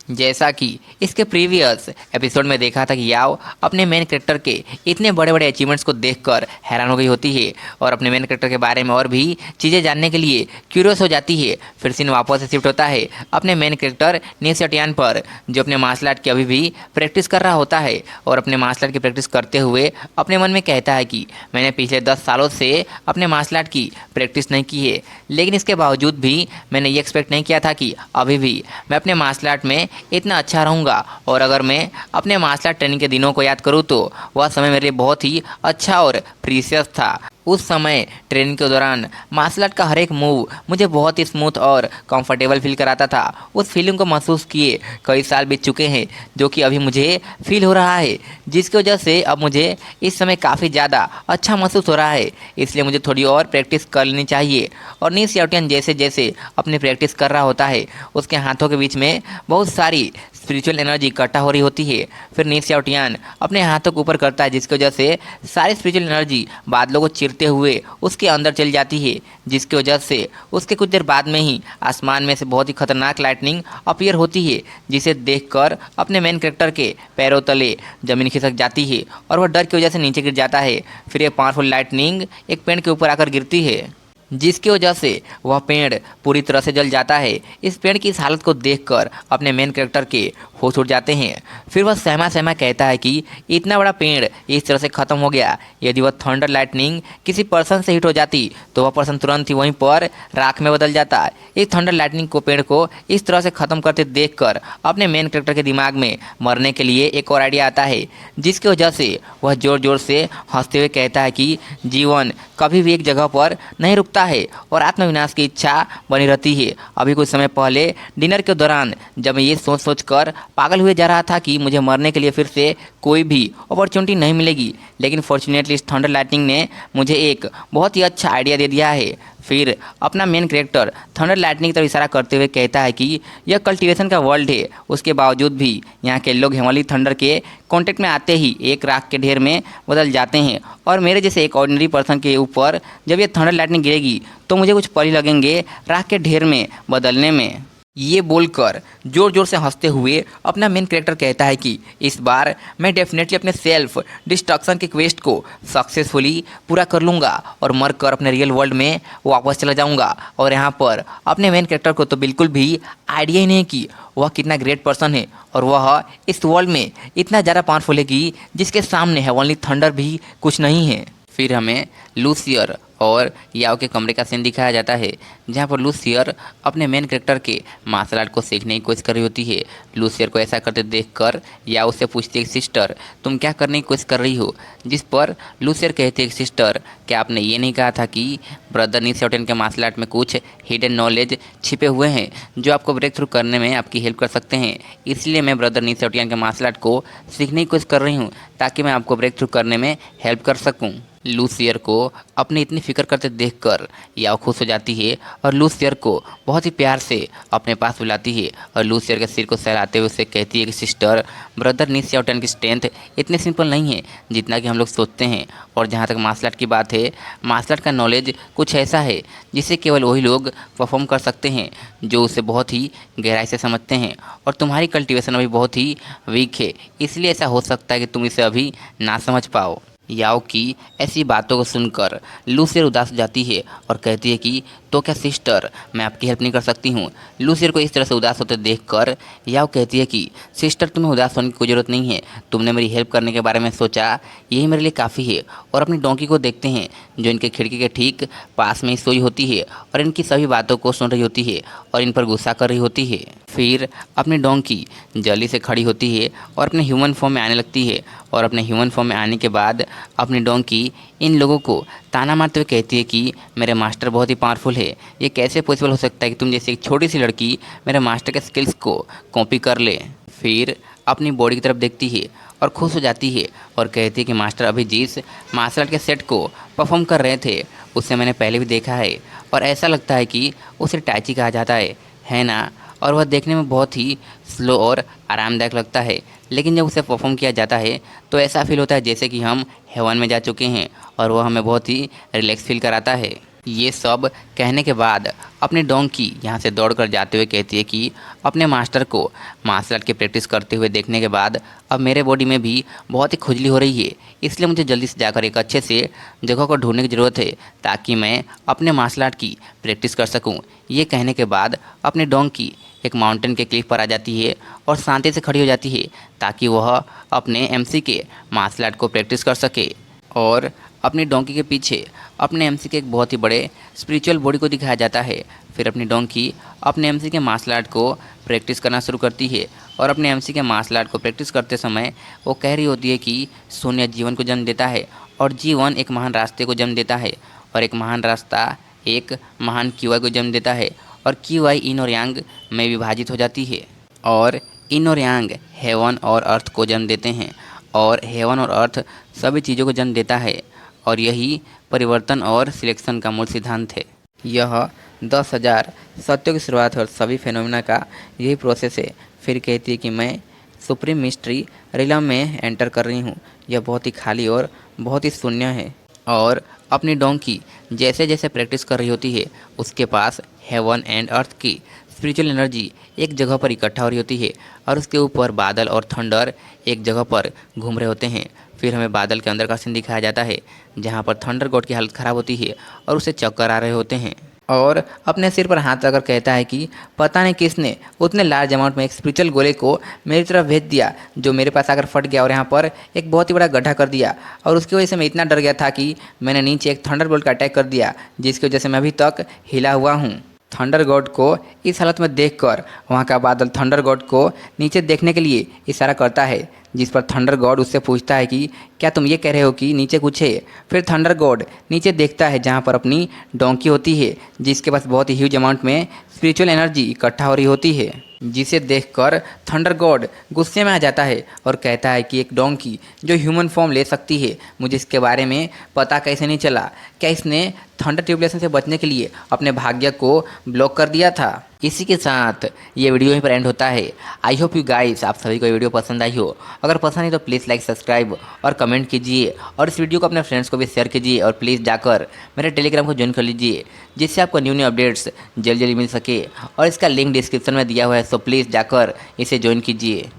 जैसा कि इसके प्रीवियस एपिसोड में देखा था कि याओ अपने मेन कैरेक्टर के इतने बड़े बड़े अचीवमेंट्स को देखकर हैरान हो गई होती है और अपने मेन कैरेक्टर के बारे में और भी चीज़ें जानने के लिए क्यूरियस हो जाती है। फिर सीन वापस से शिफ्ट होता है अपने मेन कैरेक्टर नीसियोटियान पर, जो अपने मार्शल आर्ट की अभी भी प्रैक्टिस कर रहा होता है और अपने मार्शल आर्ट की प्रैक्टिस करते हुए अपने मन में कहता है कि मैंने पिछले 10 सालों से अपने मार्शल आर्ट की प्रैक्टिस नहीं की है, लेकिन इसके बावजूद भी मैंने ये एक्सपेक्ट नहीं किया था कि अभी भी मैं अपने मार्शल आर्ट में इतना अच्छा रहूँगा। और अगर मैं अपने मार्शल आर्ट ट्रेनिंग के दिनों को याद करूँ तो वह समय मेरे लिए बहुत ही अच्छा और प्रीशियस था। उस समय ट्रेनिंग के दौरान मार्शल आर्ट का हर एक मूव मुझे बहुत ही स्मूथ और कंफर्टेबल फील कराता था। उस फीलिंग को महसूस किए कई साल बीत चुके हैं, जो कि अभी मुझे फील हो रहा है, जिसकी वजह से अब मुझे इस समय काफ़ी ज़्यादा अच्छा महसूस हो रहा है। इसलिए मुझे थोड़ी और प्रैक्टिस कर लेनी चाहिए। और नीसियोटियन जैसे जैसे अपनी प्रैक्टिस कर रहा होता है, उसके हाथों के बीच में बहुत सारी स्पिरिचुअल एनर्जी इकट्ठा हो रही होती है। फिर नीसियोटियन अपने हाथों को ऊपर करता है, जिसकी वजह से सारी स्पिरिचुअल एनर्जी बादलों को चीरते हुए उसके अंदर चली जाती है, जिसकी वजह से उसके कुछ देर बाद में ही आसमान में से बहुत ही खतरनाक लाइटनिंग अपीयर होती है, जिसे देखकर अपने मेन कैरेक्टर के पैरों तले जमीन खिसक जाती है और वह डर की वजह से नीचे गिर जाता है। फिर ये पावरफुल लाइटनिंग एक पेड़ के ऊपर आकर गिरती है, जिसकी वजह से वह पेड़ पूरी तरह से जल जाता है। इस पेड़ की इस हालत को देखकर अपने मेन कैरेक्टर के होश उड़ जाते हैं। फिर वह सहमा सहमा कहता है कि इतना बड़ा पेड़ इस तरह से ख़त्म हो गया। यदि वह थंडर लाइटनिंग किसी पर्सन से हिट हो जाती तो वह पर्सन तुरंत ही वहीं पर राख में बदल जाता। इस थंडर लाइटनिंग को पेड़ को इस तरह से ख़त्म करते देखकर अपने मेन कैरेक्टर के दिमाग में मरने के लिए एक और आइडिया आता है, जिसकी वजह से वह ज़ोर ज़ोर से हंसते हुए कहता है कि जीवन कभी भी एक जगह पर नहीं रुकता है और आत्मविनाश की इच्छा बनी रहती है। अभी कुछ समय पहले डिनर के दौरान जब मैं ये सोच सोच कर पागल हुए जा रहा था कि मुझे मरने के लिए फिर से कोई भी अपॉर्चुनिटी नहीं मिलेगी, लेकिन फॉर्चुनेटली इस थंडर लाइटनिंग ने मुझे एक बहुत ही अच्छा आइडिया दे दिया है। फिर अपना मेन कैरेक्टर थंडर लाइटनिंग की तरफ इशारा करते हुए कहता है कि यह कल्टीवेशन का वर्ल्ड है, उसके बावजूद भी यहाँ के लोग हेमली थंडर के कांटेक्ट में आते ही एक राख के ढेर में बदल जाते हैं। और मेरे जैसे एक ऑर्डिनरी पर्सन के ऊपर जब ये थंडर लाइटनिंग गिरेगी तो मुझे कुछ पल ही लगेंगे राख के ढेर में बदलने में। ये बोलकर जोर जोर से हंसते हुए अपना मेन कैरेक्टर कहता है कि इस बार मैं डेफिनेटली अपने सेल्फ डिस्ट्रक्शन के क्वेस्ट को सक्सेसफुली पूरा कर लूँगा और मर कर अपने रियल वर्ल्ड में वापस चला जाऊँगा। और यहाँ पर अपने मेन कैरेक्टर को तो बिल्कुल भी आइडिया ही नहीं कि वह कितना ग्रेट पर्सन है और वह इस वर्ल्ड में इतना ज़्यादा पावरफुल है कि जिसके सामने हेवनली थंडर भी कुछ नहीं है। फिर हमें लूसियर और याओ के कमरे का सीन दिखाया जाता है, जहाँ पर लूसियर अपने मेन कैरेक्टर के मार्शल आर्ट को सीखने की कोशिश कर रही होती है। लूसियर को ऐसा करते देखकर याओ से पूछती है, सिस्टर तुम क्या करने की कोशिश कर रही हो? जिस पर लूसियर कहती है, सिस्टर क्या आपने ये नहीं कहा था कि ब्रदर नीसियोटियन के मार्शल आर्ट में कुछ हिडन नॉलेज छिपे हुए हैं जो आपको ब्रेक थ्रू करने में आपकी हेल्प कर सकते हैं? इसलिए मैं ब्रदर नीसियोटियन के मार्शल आर्ट को सीखने की कोशिश कर रही हूँ ताकि मैं आपको ब्रेक थ्रू करने में हेल्प कर सकूँ। लूसियर को अपनी इतनी फिक्र करते देखकर याओ खुश हो जाती है और लूसियर को बहुत ही प्यार से अपने पास बुलाती है और लूसियर के सिर को सहलाते हुए उसे कहती है कि सिस्टर ब्रदर नीसियोटियन की स्ट्रेंथ इतनी सिंपल नहीं है जितना कि हम लोग सोचते हैं। और जहाँ तक मार्शल आर्ट की बात है, मार्शल आर्ट का नॉलेज कुछ ऐसा है जिसे केवल वही लोग परफॉर्म कर सकते हैं जो उसे बहुत ही गहराई से समझते हैं। और तुम्हारी कल्टीवेशन अभी बहुत ही वीक है, इसलिए ऐसा हो सकता है कि तुम इसे अभी ना समझ पाओ। याओ की ऐसी बातों को सुनकर लूसियर उदास हो जाती है और कहती है कि तो क्या सिस्टर मैं आपकी हेल्प नहीं कर सकती हूँ? लूसियर को इस तरह से उदास होते देखकर याओ कहती है कि सिस्टर तुम्हें उदास होने की कोई ज़रूरत नहीं है, तुमने मेरी हेल्प करने के बारे में सोचा यही मेरे लिए काफ़ी है। और अपनी डोंकी को देखते हैं जो इनके खिड़की के ठीक पास में ही सोई होती है और इनकी सभी बातों को सुन रही होती है और इन पर गुस्सा कर रही होती है। फिर अपनी डोंकी जल्दी से खड़ी होती है और अपने ह्यूमन फॉर्म में आने लगती है और अपने ह्यूमन फॉर्म में आने के बाद अपनी डोंकी इन लोगों को ताना मारते हुए कहती है कि मेरे मास्टर बहुत ही पावरफुल है, ये कैसे पॉसिबल हो सकता है कि तुम जैसी एक छोटी सी लड़की मेरे मास्टर के स्किल्स को कॉपी कर ले। फिर अपनी बॉडी की तरफ देखती है और खुश हो जाती है और कहती है कि मास्टर अभी जिस मार्शल आर्ट के सेट को परफॉर्म कर रहे थे उसे मैंने पहले भी देखा है और ऐसा लगता है कि उसे टाइची कहा जाता है ना? और वह देखने में बहुत ही स्लो और आरामदायक लगता है, लेकिन जब उसे परफॉर्म किया जाता है तो ऐसा फील होता है जैसे कि हम हेवन में जा चुके हैं और वह हमें बहुत ही रिलैक्स फील कराता है। ये सब कहने के बाद अपनी डोंकी यहाँ से दौड़कर जाते हुए कहती है कि अपने मास्टर को मार्शल आर्ट की प्रैक्टिस करते हुए देखने के बाद अब मेरे बॉडी में भी बहुत ही खुजली हो रही है, इसलिए मुझे जल्दी से जाकर एक अच्छे से जगह को ढूंढने की ज़रूरत है ताकि मैं अपने मार्शल आर्ट की प्रैक्टिस कर सकूं। ये कहने के बाद अपनी डोंकी एक माउंटेन के क्लिफ पर आ जाती है और शांति से खड़ी हो जाती है ताकि वह अपने एमसी के मार्शल आर्ट को प्रैक्टिस कर सके। और अपनी डोंकी के पीछे अपने एमसी के एक बहुत ही बड़े स्पिरिचुअल बॉडी को दिखाया जाता है। फिर अपनी डोंकी अपने एमसी के मार्शल आर्ट को प्रैक्टिस करना शुरू करती है और अपने एमसी के मार्शल आर्ट को प्रैक्टिस करते समय वो कह रही होती है कि शून्य जीवन को जन्म देता है और जीवन एक महान रास्ते को जन्म देता है और एक महान रास्ता एक महान क्यूआई को जन्म देता है और क्यूआई इन और यांग में विभाजित हो जाती है और इन और यांग हेवन और अर्थ को जन्म देते हैं और हेवन और अर्थ सभी चीज़ों को जन्म देता है और यही परिवर्तन और सिलेक्शन का मूल सिद्धांत है। यह 10,000 सत्यों की शुरुआत है और सभी फेनोमेना का यही प्रोसेस है। फिर कहती है कि मैं सुप्रीम मिस्ट्री रिलम में एंटर कर रही हूँ। यह बहुत ही खाली और बहुत ही शून्य है और अपनी डोंकी जैसे जैसे प्रैक्टिस कर रही होती है उसके पास हेवन एंड अर्थ की स्पिरिचुअल एनर्जी एक जगह पर इकट्ठा हो रही होती है और उसके ऊपर बादल और थंडर एक जगह पर घूम रहे होते हैं। फिर हमें बादल के अंदर का सीन दिखाया जाता है जहाँ पर थंडर गॉड की हालत ख़राब होती है और उसे चक्कर आ रहे होते हैं और अपने सिर पर हाथ रखकर कहता है कि पता नहीं किसने उतने लार्ज अमाउंट में एक स्पिरिचुअल गोले को मेरी तरफ भेज दिया जो मेरे पास आकर फट गया और यहाँ पर एक बहुत ही बड़ा गड्ढा कर दिया और उसकी वजह से मैं इतना डर गया था कि मैंने नीचे एक थंडर बोल्ट का अटैक कर दिया जिसकी वजह से मैं अभी तक हिला हुआ हूँ। थंडर गॉड को इस हालत में देखकर वहाँ का बादल थंडर गॉड को नीचे देखने के लिए इशारा करता है जिस पर थंडर गॉड उससे पूछता है कि क्या तुम ये कह रहे हो कि नीचे कुछ है। फिर थंडर गॉड नीचे देखता है जहाँ पर अपनी डोंकी होती है जिसके पास बहुत ही ह्यूज अमाउंट में स्पिरिचुअल एनर्जी इकट्ठा हो रही होती है जिसे देखकर थंडर गॉड गुस्से में आ जाता है और कहता है कि एक डोंकी जो ह्यूमन फॉर्म ले सकती है, मुझे इसके बारे में पता कैसे नहीं चला। क्या इसने थंडर ट्यूबलेशन से बचने के लिए अपने भाग्य को ब्लॉक कर दिया था। इसी के साथ ये वीडियो यहीं पर एंड होता है। आई होप यू गाइस आप सभी को ये वीडियो पसंद आई हो। अगर पसंद आई तो प्लीज़ लाइक सब्सक्राइब और कमेंट कीजिए और इस वीडियो को अपने फ्रेंड्स को भी शेयर कीजिए और प्लीज़ जाकर मेरे टेलीग्राम को ज्वाइन कर लीजिए जिससे आपको न्यू न्यू अपडेट्स जल्दी जल्दी मिल सके और इसका लिंक डिस्क्रिप्शन में दिया हुआ है, सो प्लीज़ जाकर इसे ज्वाइन कीजिए।